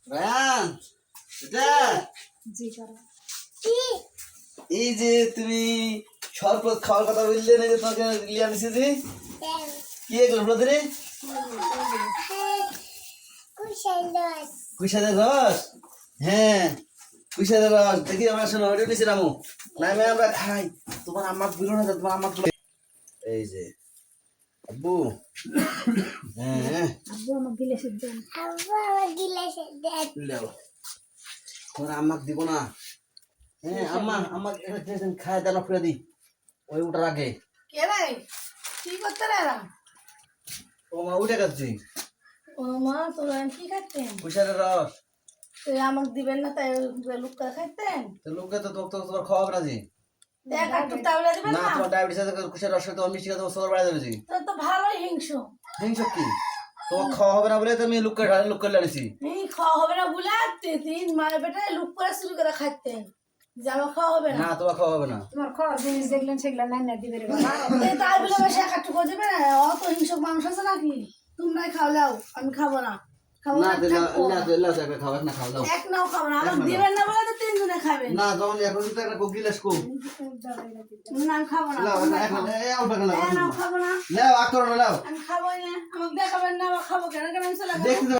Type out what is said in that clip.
Ryan, এটা জি করো। এই যে তুমি শরবত খাওয়ার কথা বললে না, যে তোমাকে লিয়ে আনছি যে কি এগুলো বলো রে? কুশাদের রস। হ্যাঁ, কুশাদের রস দেখি আমরা শোনো ওইটা নিচে নামো নামে আমরা খাই। তোমার আম্মা দিল না, তোমার আম্মা এই যে আব্বু। হ্যাঁ আব্বু আমার গিলাসের দেন। লেও, তোমার আম্মাকে দিব না। হ্যাঁ আম্মা আম্মা খায় দানা ফুলে দি ওই উঠার আগে। কে রে কি করতে রে এরা? ও মা উঠে গেছি। ও মা তোরা কি খাইতেন? কুশাদের রস। তুই আমাকে দিবেন না তাই লুক করে খাইতেন? তো লোকে তো তোমার খাওয়া হবে না জি। দেখ একটু তাহলে দিবেন না না? তোমার ডায়াবেটিস আছে, কুশাদের রস তোমার মিষ্টি তোমার সুগার বাড়া যাবে জি। তোর তো ভালোই হিংসু। হিংসা কি? তোমার খাওয়া হবে না বলে তো আমি লুক করে লাড়িছি। এই খাওয়া হবে না বলে তিন মায়ের বেটা লুক করে শুরু করে খাইতেন যে আমার খাওয়া হবে না। না তোমার খাওয়া হবে না। তোমার খাওয়ার জিনিস দেখলেন সেগুলো নাই না দিবে রে বাবা। এই তাই বলে বেশি একটু করবে না, অত হিংসুক মানুষ আছে নাকি? তোমরাই খাও যাও, আমি খাবো না। খাবো না না দিলা থাকবো। একটা খাওয়া না খাওয়া দাও। এক নাও খাবো না, আমাকে এক নাও। দিবেন না বলে তো তিনজনে খাবেন। না যখন এখন তো একটা গিলাস কম। না আমি খাবো না। লাও তোমরাই এখন খাও। এই অল্প নাও লাও। খাবো না, লাও আক করো না লাও। আমি খাবোই না। আমাকে দেখাবেন না, আবার খাবো কেন? কেন আমি চলে যাবো? দেখতে